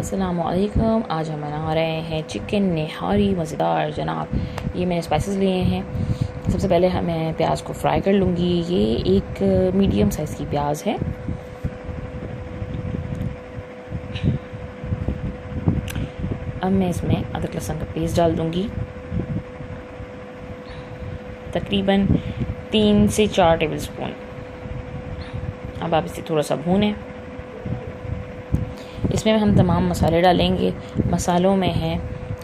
अस्सलामुअलैकुम। आज हम बना रहे हैं चिकन निहारी मज़ेदार जनाब। ये मैंने स्पाइसेस लिए हैं। सबसे पहले मैं प्याज को फ्राई कर लूँगी। ये एक मीडियम साइज़ की प्याज है। अब मैं इसमें अदरक लहसुन का पेस्ट डाल दूँगी, तकरीबन 3 से 4 टेबल स्पून। अब आप इसे थोड़ा सा भूनें। इसमें हम तमाम मसाले डालेंगे। मसालों में है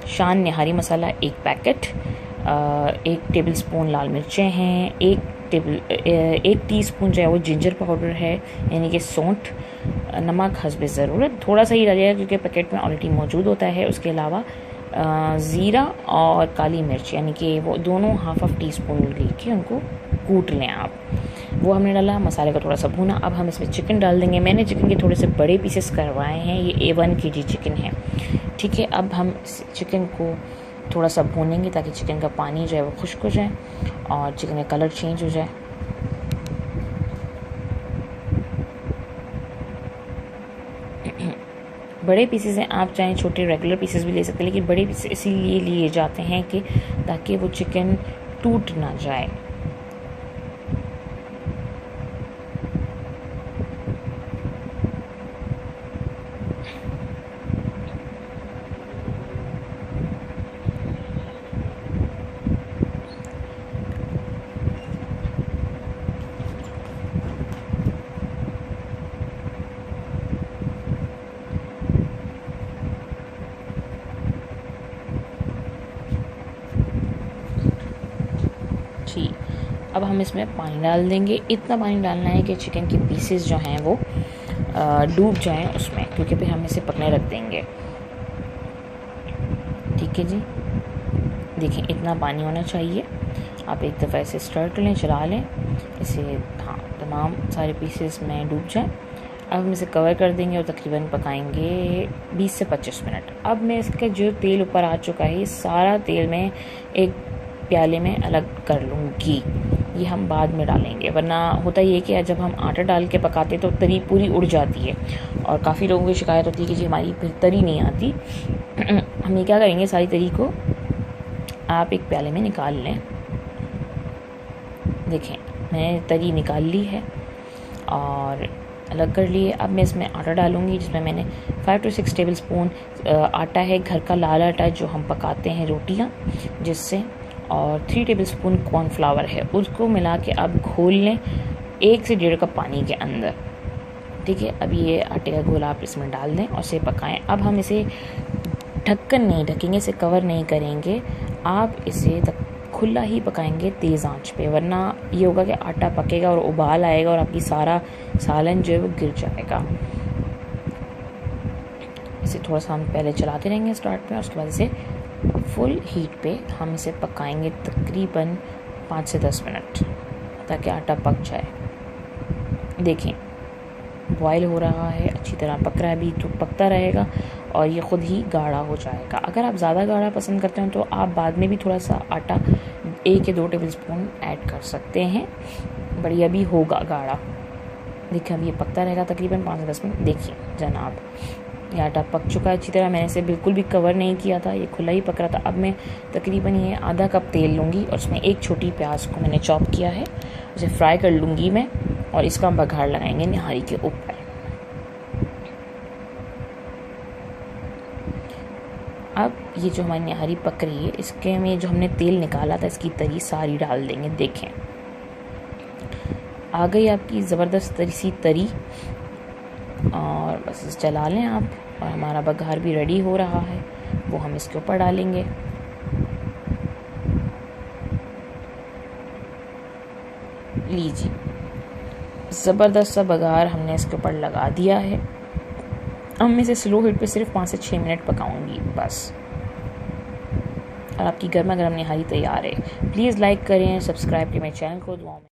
शान निहारी मसाला 1 पैकेट, 1 टेबल स्पून लाल मिर्चें हैं, 1 टीस्पून जो है वो जिंजर पाउडर है यानी कि सौंठ, नमक हस्बे ज़रूरत, थोड़ा सा ही डालिएगा क्योंकि पैकेट में ऑलरेडी मौजूद होता है। उसके अलावा ज़ीरा और काली मिर्च यानी कि वो दोनों हाफ टी स्पून लेके उनको कूट लें आप। वो हमने डाला, मसाले का थोड़ा सा भूना। अब हम इसमें चिकन डाल देंगे। मैंने चिकन के थोड़े से बड़े पीसेस करवाए हैं। ये 1 kg चिकन है, ठीक है। अब हम चिकन को थोड़ा सा भूनेंगे ताकि चिकन का पानी जो है वो खुश्क हो जाए और चिकन का कलर चेंज हो जाए। बड़े पीसेस हैं, आप चाहें छोटे रेगुलर पीसेस भी ले सकते हैं, लेकिन बड़े पीसेस इसीलिए लिए जाते हैं कि ताकि वो चिकन टूट ना जाए। अब हम इसमें पानी डाल देंगे। इतना पानी डालना है कि चिकन के पीसेस जो हैं वो डूब जाएं उसमें, क्योंकि फिर हम इसे पकने रख देंगे, ठीक है जी। देखिए इतना पानी होना चाहिए। आप एक दफ़ा इसे स्टर कर लें, चला लें इसे, हाँ तमाम सारे पीसेस में डूब जाएं। अब हम इसे कवर कर देंगे और तकरीबन पकाएंगे 20 से 25 मिनट। अब मैं इसका जो तेल ऊपर आ चुका है, ये सारा तेल मैं एक प्याले में अलग कर लूँगी। ये हम बाद में डालेंगे, वरना होता ये कि जब हम आटा डाल के पकाते तो तरी पूरी उड़ जाती है और काफ़ी लोगों की शिकायत होती है कि जी हमारी फिर तरी नहीं आती। हम ये क्या करेंगे, सारी तरी को आप एक प्याले में निकाल लें। देखें मैंने तरी निकाल ली है और अलग कर लिए। अब मैं इसमें आटा डालूँगी, जिसमें मैंने 5 से 6 टेबल स्पून आटा है, घर का लाल आटा जो हम पकाते हैं रोटियाँ जिससे, और 3 टेबल स्पून कॉर्नफ्लावर है। उसको मिला के अब घोल लें 1 से 1.5 कप पानी के अंदर, ठीक है। अब ये आटे का घोल आप इसमें डाल दें और इसे पकाएं। अब हम इसे ढक्कन नहीं ढकेंगे, इसे कवर नहीं करेंगे, आप इसे खुला ही पकाएंगे तेज़ आंच पे, वरना ये होगा कि आटा पकेगा और उबाल आएगा और आपकी सारा सालन जो है वो गिर जाएगा। इसे थोड़ा सा हम पहले चलाते रहेंगे स्टार्ट में, उसके बाद इसे फुल हीट पे हम इसे पकाएंगे तकरीबन 5 से 10 मिनट ताकि आटा पक जाए। देखें बॉयल हो रहा है, अच्छी तरह पक रहा है, अभी तो पकता रहेगा और ये ख़ुद ही गाढ़ा हो जाएगा। अगर आप ज़्यादा गाढ़ा पसंद करते हैं तो आप बाद में भी थोड़ा सा आटा 1 या 2 टेबल स्पून ऐड कर सकते हैं, बढ़िया भी होगा गाढ़ा। देखिए अब ये पकता रहेगा तकरीबन 5 से 10 मिनट। देखिए जनाब ये आटा पक चुका है अच्छी तरह। मैंने इसे बिल्कुल भी कवर नहीं किया था, ये खुला ही पक रहा था। अब मैं तकरीबन ये आधा कप तेल लूँगी और उसमें 1 छोटी प्याज को मैंने चॉप किया है, उसे फ्राई कर लूँगी मैं और इसका बघार लगाएंगे निहारी के ऊपर। अब ये जो हमारी निहारी पक रही है, इसके में जो हमने तेल निकाला था इसकी तरी सारी डाल देंगे। देखें आ गई आपकी ज़बरदस्त सी तरी, और बस इसे चला लें आप। और हमारा बघार भी रेडी हो रहा है, वो हम इसके ऊपर डालेंगे। लीजिए ज़बरदस्त सा बघार हमने इसके ऊपर लगा दिया है। अब मैं इसे स्लो हीट पे सिर्फ 5 से 6 मिनट पकाऊंगी बस, और आपकी गर्मा गर्म निहारी तैयार है। प्लीज़ लाइक करें, सब्सक्राइब करें मेरे चैनल को। दुआओं में